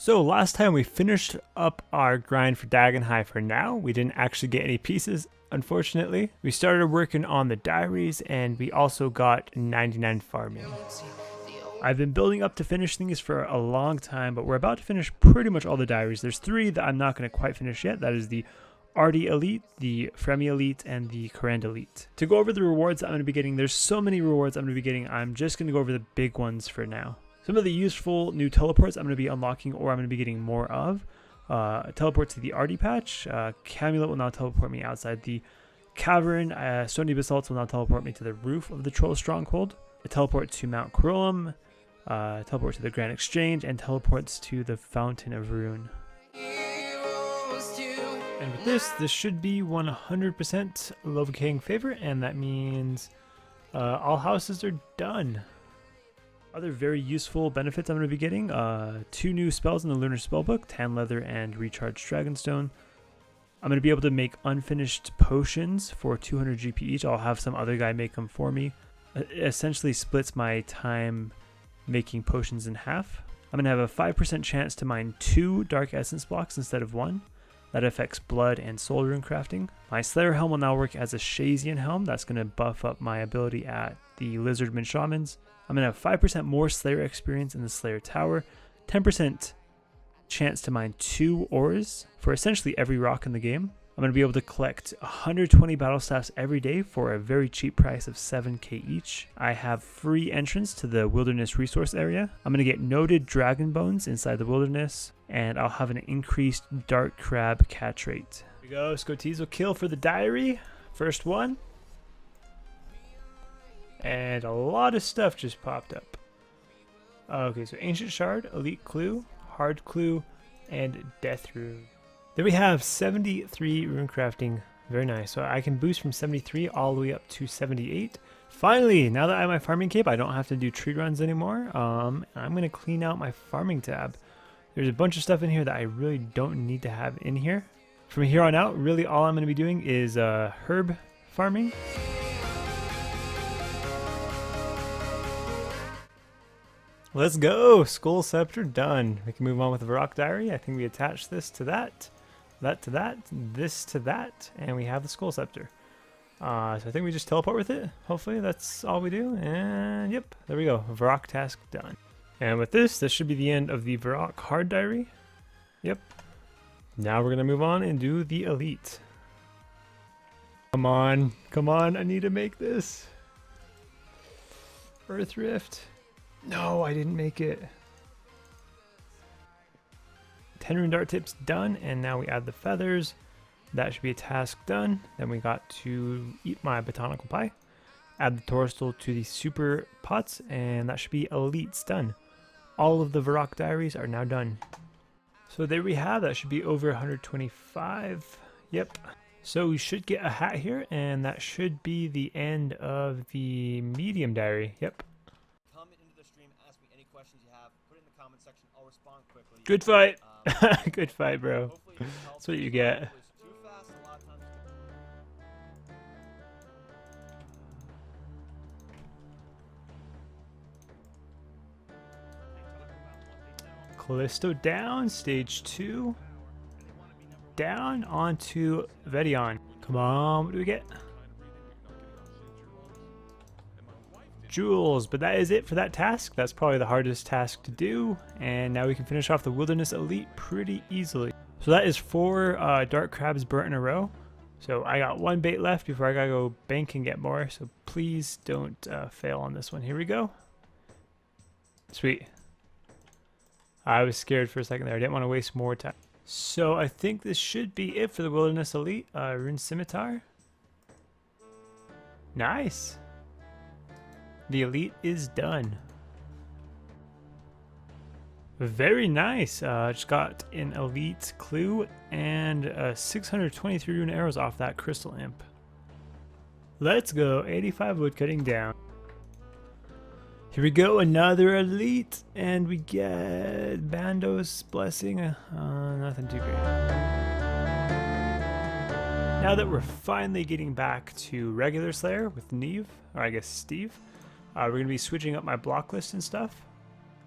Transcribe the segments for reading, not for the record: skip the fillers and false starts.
So last time we finished up our grind for Dagon High for now. We didn't actually get any pieces, unfortunately. We started working on the diaries and we also got 99 farming. I've been building up to finish things for a long time, but we're about to finish pretty much all the diaries. There's 3 that I'm not going to quite finish yet. That is the Artie Elite, the Fremi Elite, and the Corand Elite. To go over the rewards that I'm going to be getting, there's so many rewards I'm going to be getting. I'm just going to go over the big ones for now. Some of the useful new teleports I'm going to be unlocking or I'm going to be getting more of. Teleport to the Artie patch. Camulet will now teleport me outside the cavern. Stony Basalts will now teleport me to the roof of the Troll Stronghold. A teleport to Mount Corolum. Teleport to the Grand Exchange. And teleports to the Fountain of Rune. And with this should be 100% Love King favorite. And that means all houses are done. Other very useful benefits I'm going to be getting, 2 new spells in the Lunar Spellbook, Tan Leather and Recharged Dragonstone. I'm going to be able to make unfinished potions for 200 GP each. I'll have some other guy make them for me. It essentially splits my time making potions in half. I'm going to have a 5% chance to mine 2 Dark Essence blocks instead of 1. That affects blood and soul rune crafting. My Slayer helm will now work as a Shazian helm. That's going to buff up my ability at the Lizardman Shamans. I'm going to have 5% more Slayer experience in the Slayer Tower, 10% chance to mine 2 ores for essentially every rock in the game. I'm going to be able to collect 120 battle staffs every day for a very cheap price of 7k each. I have free entrance to the wilderness resource area. I'm going to get noted dragon bones inside the wilderness, and I'll have an increased dark crab catch rate. Here we go, Scoties will kill for the diary. First one. And a lot of stuff just popped up. Okay, so Ancient Shard, Elite Clue, Hard Clue, and Death Rune. Then we have 73 rune crafting. Very nice. So I can boost from 73 all the way up to 78. Finally, now that I have my farming cape, I don't have to do tree runs anymore. I'm going to clean out my farming tab. There's a bunch of stuff in here that I really don't need to have in here. From here on out, really all I'm going to be doing is herb farming. Let's go! Skull Scepter done. We can move on with the Varrock Diary. I think we attach this to that, that to that, this to that, and we have the Skull Scepter. So I think we just teleport with it. Hopefully that's all we do. And yep, there we go. Varrock task done. And with this should be the end of the Varrock Hard Diary. Yep. Now we're going to move on and do the Elite. Come on. Come on. I need to make this. Earth Rift. No, I didn't make it. 10 rune dart tips done, and now we add the feathers. That should be a task done. Then we got to eat my botanical pie. Add the torstal to the super pots, and that should be elites done. All of the Varrock diaries are now done. So there we have, that should be over 125. Yep. So we should get a hat here, and that should be the end of the medium diary. Yep. Good fight. Good fight, bro. That's what you get. Callisto down, stage 2. Down onto Vedion. Come on, what do we get? Jewels, but that is it for that task. That's probably the hardest task to do, and now we can finish off the Wilderness Elite pretty easily. So that is 4 dark crabs burnt in a row. So I got 1 bait left before I gotta go bank and get more, so please don't fail on this one. Here we go. Sweet. I was scared for a second there. I didn't want to waste more time. So I think this should be it for the Wilderness Elite. Rune Scimitar. Nice. The Elite is done. Very nice. Just got an Elite Clue and 623 rune arrows off that Crystal Imp. Let's go. 85 wood cutting down. Here we go. Another Elite. And we get Bando's Blessing. Nothing too great. Now that we're finally getting back to regular Slayer with Neve, or I guess Steve, we're going to be switching up my block list and stuff.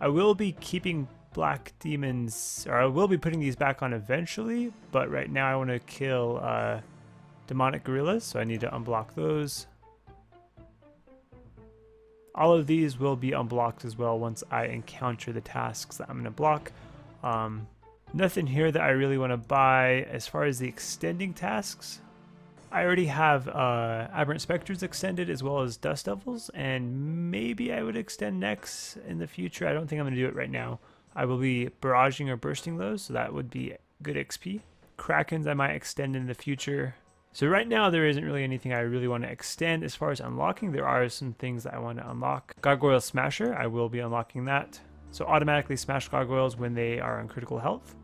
I will be keeping black demons, or I will be putting these back on eventually, but right now I want to kill demonic gorillas, so I need to unblock those. All of these will be unblocked as well once I encounter the tasks that I'm going to block. Nothing here that I really want to buy. As far as the extending tasks, I already have Aberrant Spectres extended as well as Dust Devils, and maybe I would extend Necks in the future. I don't think I'm going to do it right now. I will be barraging or bursting those, so that would be good XP. Krakens I might extend in the future. So right now there isn't really anything I really want to extend. As far as unlocking, there are some things that I want to unlock. Gargoyle Smasher, I will be unlocking that. So automatically smash gargoyles when they are on critical health.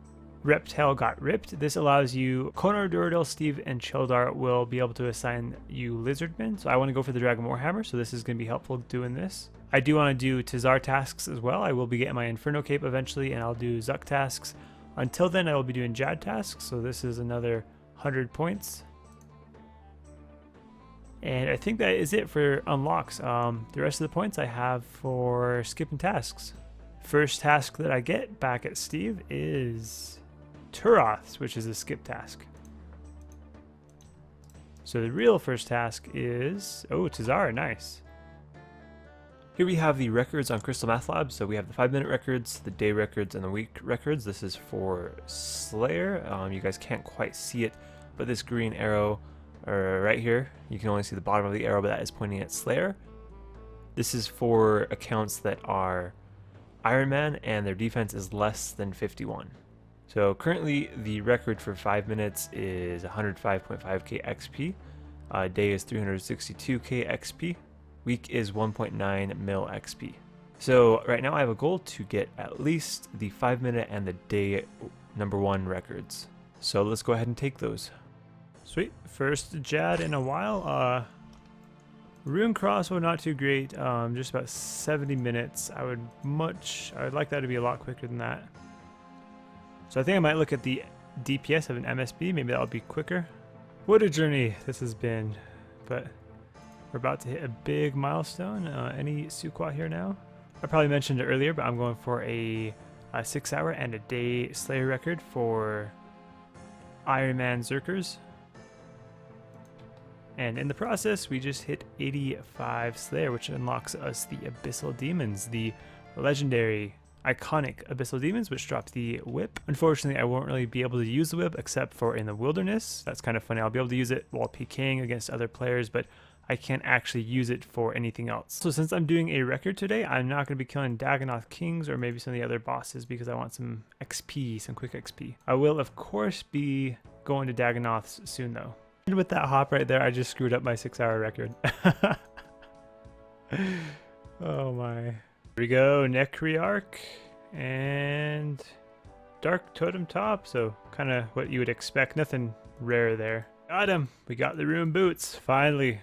Reptile got ripped. This allows you, Konar, Duradel, Steve, and Cheldar will be able to assign you Lizardmen. So I want to go for the Dragon Warhammer, so this is going to be helpful doing this. I do want to do Tazar tasks as well. I will be getting my Inferno Cape eventually, and I'll do Zuck tasks. Until then, I will be doing Jad tasks, so this is another 100 points. And I think that is it for unlocks. The rest of the points I have for skipping tasks. First task that I get back at Steve is Turoths, which is a skip task. So the real first task is, oh, Tazar, nice. Here we have the records on Crystal Math Lab. So we have the 5-minute records, the day records, and the week records. This is for Slayer. You guys can't quite see it, but this green arrow right here, you can only see the bottom of the arrow, but that is pointing at Slayer. This is for accounts that are Iron Man and their defense is less than 51. So currently the record for 5 minutes is 105.5k XP. Day is 362k XP. Week is 1.9 mil XP. So right now I have a goal to get at least the 5-minute and the day #1 records. So let's go ahead and take those. Sweet, first Jad in a while. Rune crossbow not too great. Just about 70 minutes. I would like that to be a lot quicker than that. So I think I might look at the DPS of an MSB. Maybe that'll be quicker. What a journey this has been, but we're about to hit a big milestone. Any Suqua here now? I probably mentioned it earlier, but I'm going for a 6-hour and a day Slayer record for Iron Man Zerkers. And in the process, we just hit 85 Slayer, which unlocks us the Abyssal Demons, the legendary, iconic Abyssal Demons, which drop the whip. Unfortunately, I won't really be able to use the whip except for in the wilderness. That's kind of funny. I'll be able to use it while PKing against other players, but I can't actually use it for anything else. So since I'm doing a record today, I'm not going to be killing Dagannoth Kings or maybe some of the other bosses because I want some XP, some quick XP. I will, of course, be going to Dagannoths soon, though. And with that hop right there, I just screwed up my 6-hour record. Oh my. Here we go, Necryarch and Dark Totem Top. So kind of what you would expect, nothing rare there. Got him, we got the Rune Boots, finally.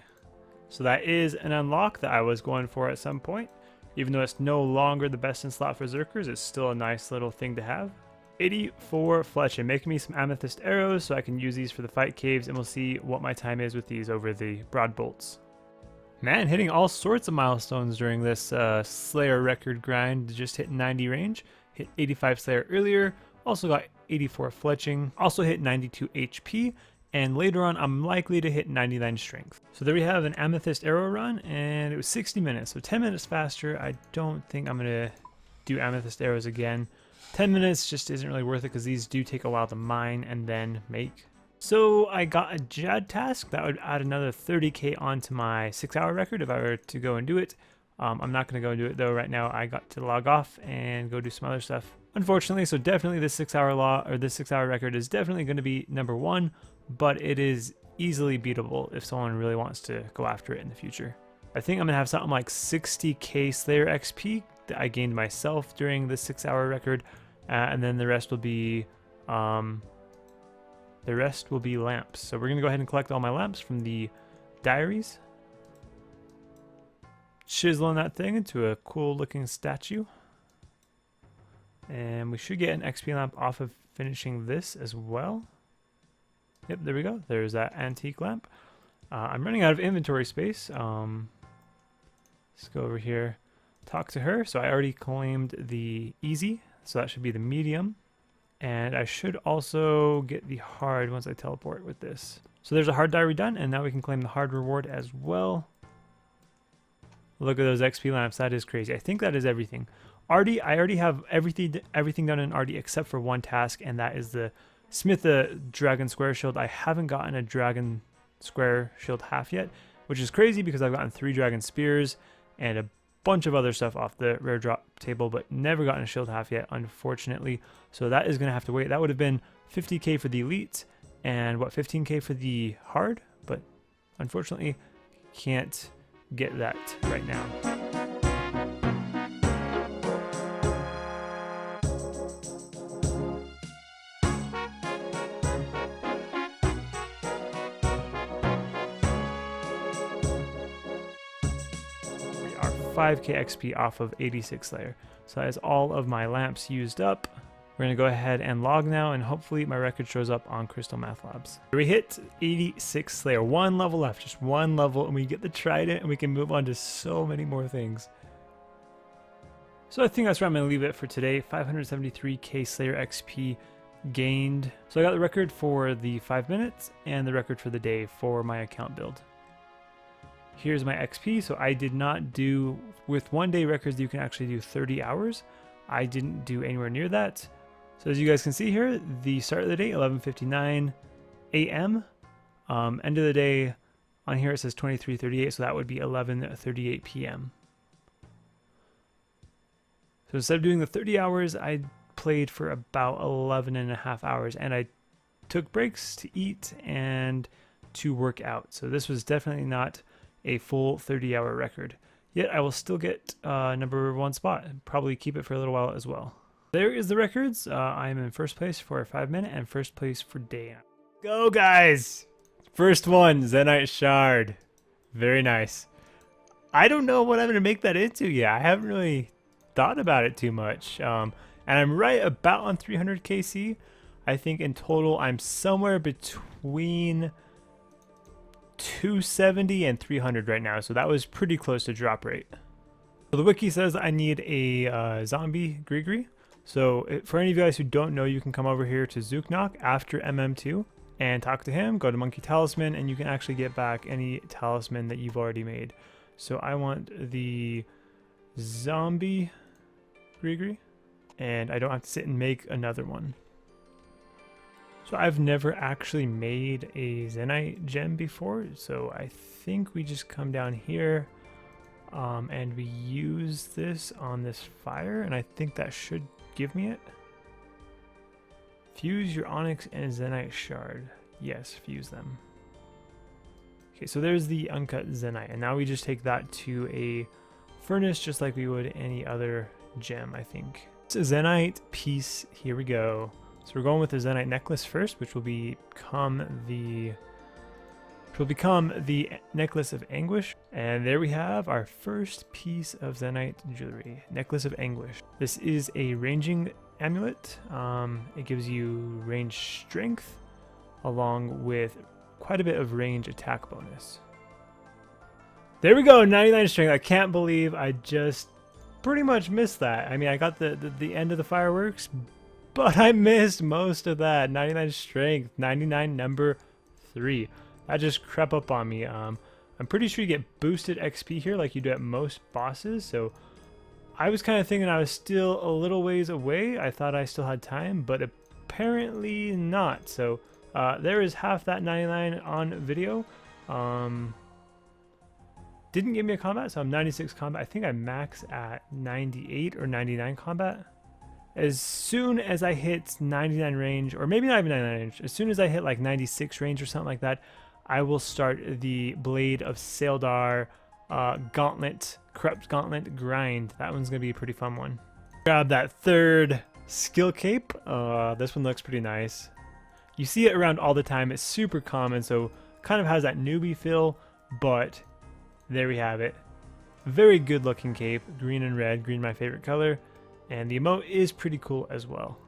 So that is an unlock that I was going for at some point. Even though it's no longer the best in slot for Zerkers, it's still a nice little thing to have. 84 fletch and making me some amethyst arrows so I can use these for the fight caves, and we'll see what my time is with these over the broad bolts. Man, hitting all sorts of milestones during this Slayer record grind. Just hit 90 range, hit 85 Slayer earlier, also got 84 fletching, also hit 92 HP, and later on I'm likely to hit 99 strength. So there we have an amethyst arrow run, and it was 60 minutes, so 10 minutes faster. I don't think I'm gonna do amethyst arrows again. 10 minutes just isn't really worth it because these do take a while to mine and then make. So I got a Jad task that would add another 30k onto my 6-hour record if I were to go and do it. I'm not going to go and do it though right now. I got to log off and go do some other stuff, unfortunately. So definitely this 6-hour record is definitely going to be #1, but it is easily beatable if someone really wants to go after it in the future. I think I'm going to have something like 60k Slayer XP that I gained myself during the 6-hour record, and then the rest will be lamps. So we're gonna go ahead and collect all my lamps from the diaries, chiseling that thing into a cool looking statue, and we should get an XP lamp off of finishing this as well. Yep, there we go. There's that antique lamp. I'm running out of inventory space. Let's go over here, talk to her. So I already claimed the easy, so that should be the medium. And I should also get the hard once I teleport with this. So there's a hard diary done, and now we can claim the hard reward as well. Look at those XP lamps. That is crazy. I think that is everything. Artie, I already have everything done in Artie except for one task, and that is the smith a dragon square shield. I haven't gotten a dragon square shield half yet, which is crazy because I've gotten 3 dragon spears and a bunch of other stuff off the rare drop table, but never gotten a shield half yet, unfortunately. So that is going to have to wait. That would have been 50k for the elite and what, 15k for the hard, but unfortunately can't get that right now. We are 5k XP off of 86 layer. So that is all of my lamps used up. We're going to go ahead and log now, and hopefully my record shows up on Crystal Math Labs. We hit 86 Slayer, 1 level left, just 1 level, and we get the Trident, and we can move on to so many more things. So I think that's where I'm going to leave it for today. 573k Slayer XP gained. So I got the record for the 5 minutes and the record for the day for my account build. Here's my XP. So I did not do, with 1 day records, you can actually do 30 hours. I didn't do anywhere near that. So as you guys can see here, the start of the day, 11:59 a.m. End of the day, on here it says 23:38, so that would be 11:38 p.m. So instead of doing the 30 hours, I played for about 11.5 hours, and I took breaks to eat and to work out. So this was definitely not a full 30-hour record. Yet I will still get #1 spot and probably keep it for a little while as well. There is the records. I am in first place for a 5 minute and first place for day. Go guys! First one, Zenyte Shard. Very nice. I don't know what I'm going to make that into yet. I haven't really thought about it too much. And I'm right about on 300 KC. I think in total I'm somewhere between 270 and 300 right now, so that was pretty close to drop rate. So the wiki says I need a zombie Grigri. So for any of you guys who don't know, you can come over here to Zooknock after MM2 and talk to him, go to Monkey Talisman, and you can actually get back any talisman that you've already made. So I want the zombie Grigri, and I don't have to sit and make another one. So I've never actually made a Zenyte gem before, so I think we just come down here and we use this on this fire, and I think that should give me it. Fuse your onyx and Zenyte shard. Yes, fuse them. Okay, so there's the uncut Zenyte, and now we just take that to a furnace just like we would any other gem, I think. It's a Zenyte piece. Here we go. So we're going with the Zenyte necklace first, which will become the necklace of anguish. And there we have our first piece of Zenyte jewelry, necklace of anguish. This is a ranging amulet. It gives you range strength along with quite a bit of range attack bonus. There we go, 99 strength. I can't believe I just pretty much missed that. I mean, I got the end of the fireworks, but I missed most of that. 99 strength, 99 number 3. That just crept up on me. I'm pretty sure you get boosted XP here like you do at most bosses. So I was kind of thinking I was still a little ways away. I thought I still had time, but apparently not. So there is half that 99 on video. Didn't give me a combat, so I'm 96 combat. I think I max at 98 or 99 combat. As soon as I hit 99 range, or maybe not even 99 range, as soon as I hit like 96 range or something like that, I will start the Blade of Saeldar Gauntlet, Corrupt Gauntlet grind. That one's going to be a pretty fun one. Grab that third skill cape. This one looks pretty nice. You see it around all the time. It's super common, so kind of has that newbie feel, but there we have it. Very good looking cape. Green and red. Green my favorite color. And the emote is pretty cool as well.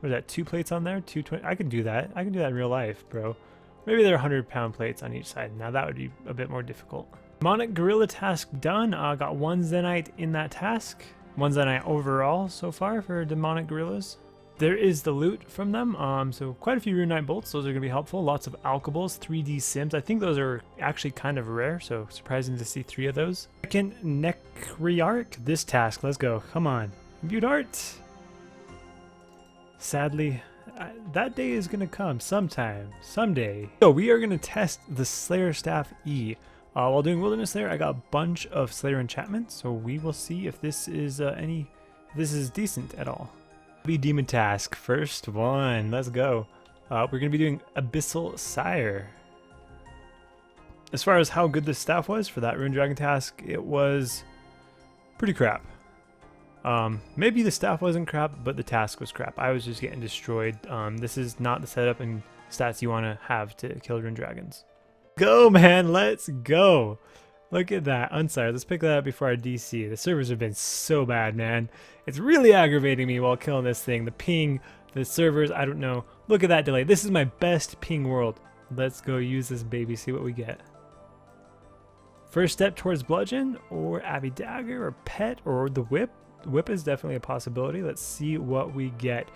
What is that, 2 plates on there? 220. I can do that. I can do that in real life, bro. Maybe there are 100-pound plates on each side. Now that would be a bit more difficult. Demonic Gorilla task done. Got 1 Zenyte in that task. 199 overall so far for demonic gorillas. There is the loot from them, so quite a few Rune Knight bolts. Those are going to be helpful. Lots of alchables, 3D sims. I think those are actually kind of rare, so surprising to see 3 of those. Second Necryarch, this task, let's go. Come on. Viewed art. Sadly, that day is going to come sometime, someday. So we are going to test the Slayer Staff E. While doing Wilderness Slayer, I got a bunch of Slayer enchantments, so we will see if this is decent at all. Be demon task, first one, let's go. We're going to be doing Abyssal Sire. As far as how good this staff was for that Rune Dragon task, it was pretty crap. Maybe the staff wasn't crap, but the task was crap. I was just getting destroyed. This is not the setup and stats you want to have to kill Rune Dragons. Go, man, let's go. Look at that. Unsired. Let's pick that up before our DC. The servers have been so bad, man. It's really aggravating me while killing this thing. The ping, the servers, I don't know. Look at that delay. This is my best ping world. Let's go use this baby, see what we get. First step towards Bludgeon, or Abbey Dagger, or Pet, or the Whip. Whip is definitely a possibility. Let's see what we get.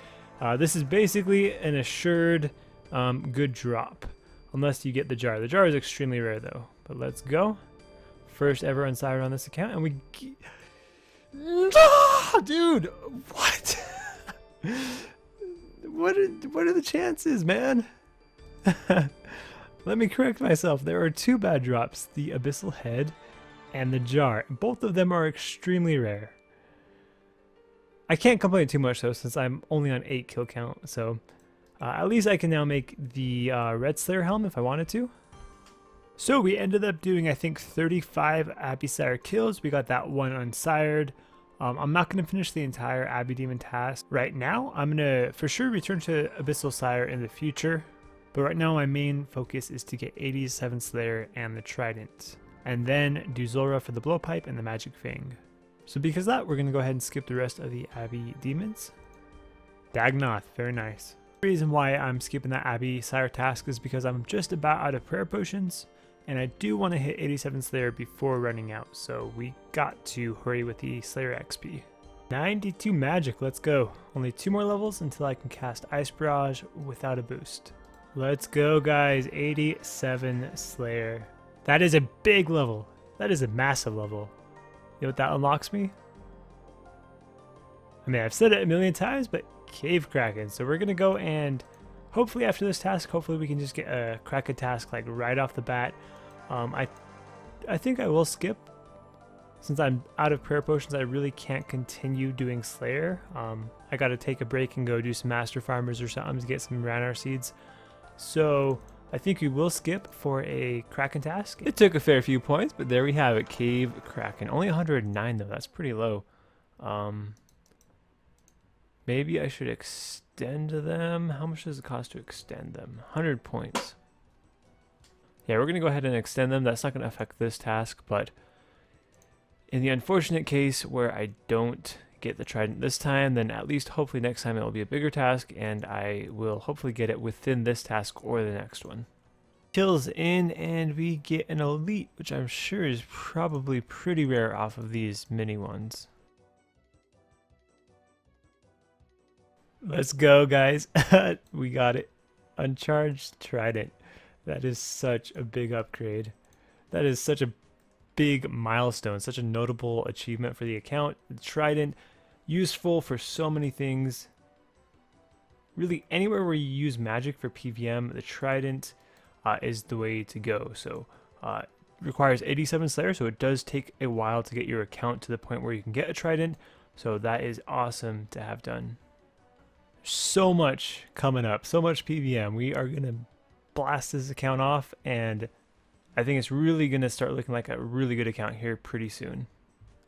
This is basically an assured good drop. Unless you get the jar. The jar is extremely rare, though. But let's go. First ever unsired on this account, and we... Oh, dude, what? What are the chances, man? Let me correct myself. There are 2 bad drops, the Abyssal Head and the jar. Both of them are extremely rare. I can't complain too much, though, since I'm only on 8 kill count, so at least I can now make the Red Slayer helm if I wanted to. So we ended up doing, I think, 35 Abbey Sire kills. We got that 1 unsired. I'm not going to finish the entire Abbey Demon task right now. I'm going to for sure return to Abyssal Sire in the future. But right now my main focus is to get 87 Slayer and the Trident. And then do Zulrah for the Blowpipe and the Magic Fang. So because of that, we're going to go ahead and skip the rest of the Abbey Demons. Dagnoth, very nice. The reason why I'm skipping that Abbey Sire task is because I'm just about out of prayer potions. And I do want to hit 87 Slayer before running out, so we got to hurry with the Slayer XP. 92 magic, let's go. Only 2 more levels until I can cast Ice Barrage without a boost. Let's go, guys. 87 Slayer. That is a big level. That is a massive level. You know what that unlocks me? I mean, I've said it a million times, but Cave Kraken. So we're going to go and hopefully after this task, hopefully we can just get a Kraken task like right off the bat. I think I will skip. Since I'm out of prayer potions, I really can't continue doing Slayer. I got to take a break and go do some Master Farmers or something to get some Ranar seeds. So I think we will skip for a Kraken task. It took a fair few points, but there we have it. Cave Kraken. Only 109 though. That's pretty low. Maybe I should extend them. How much does it cost to extend them? 100 points. Yeah, we're going to go ahead and extend them. That's not going to affect this task, but in the unfortunate case where I don't get the Trident this time, then at least hopefully next time it will be a bigger task, and I will hopefully get it within this task or the next one. Kills in, and we get an Elite, which I'm sure is probably pretty rare off of these mini ones. Let's go, guys. We got it. Uncharged Trident. That is such a big upgrade. That is such a big milestone, such a notable achievement for the account. The Trident, useful for so many things. Really, anywhere where you use magic for PVM, the Trident is the way to go. So, it requires 87 Slayer, so it does take a while to get your account to the point where you can get a Trident. So that is awesome to have done. So much coming up, so much PVM. We are going to blast this account off, and I think it's really going to start looking like a really good account here pretty soon.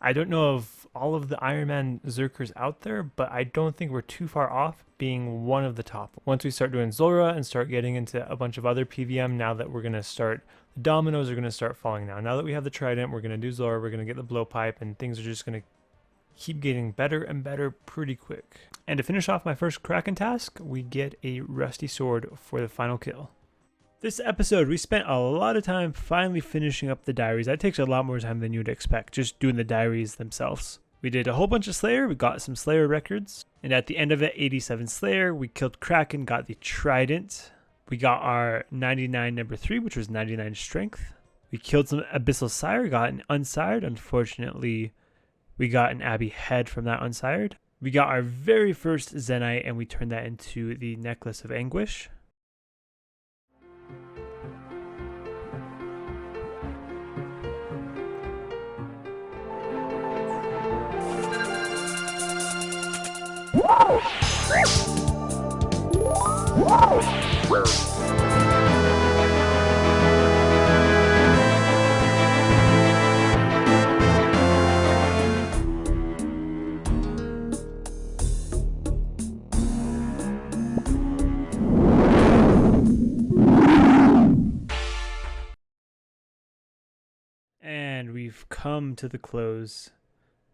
I don't know of all of the Iron Man Zerkers out there, but I don't think we're too far off being one of the top. Once we start doing Zulrah and start getting into a bunch of other PVM, now that we're going to start, the dominoes are going to start falling now. Now that we have the Trident, we're going to do Zulrah, we're going to get the Blowpipe, and things are just going to keep getting better and better pretty quick. And to finish off my first Kraken task, we get a Rusty Sword for the final kill. This episode, we spent a lot of time finally finishing up the diaries. That takes a lot more time than you would expect, just doing the diaries themselves. We did a whole bunch of Slayer, we got some Slayer records, and at the end of it, 87 Slayer, we killed Kraken, got the Trident. We got our 99 number 3, which was 99 Strength. We killed some Abyssal Sire, got an Unsired. Unfortunately, we got an Abbey Head from that Unsired. We got our very first Zenite, and we turned that into the Necklace of Anguish. And we've come to the close,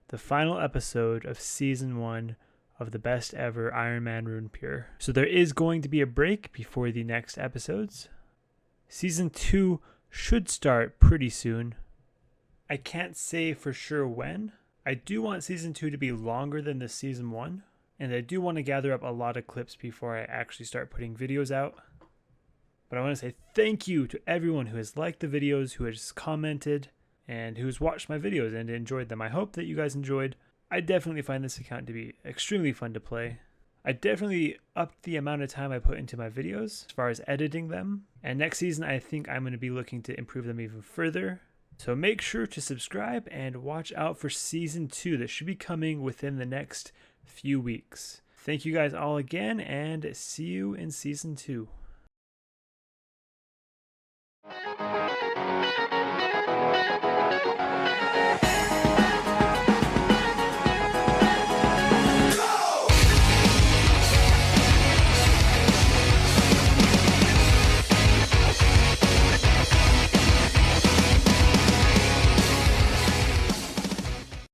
the final episode of Season 1 of the best ever Iron Man Rune Pure. So there is going to be a break before the next episodes. Season 2 should start pretty soon. I can't say for sure when. I do want Season 2 to be longer than the Season 1. And I do want to gather up a lot of clips before I actually start putting videos out. But I want to say thank you to everyone who has liked the videos, who has commented, and who's watched my videos and enjoyed them. I hope that you guys enjoyed. I definitely find this account to be extremely fun to play. I definitely upped the amount of time I put into my videos as far as editing them. And next season, I think I'm going to be looking to improve them even further. So make sure to subscribe and watch out for Season 2 that should be coming within the next few weeks. Thank you guys all again, and see you in Season 2.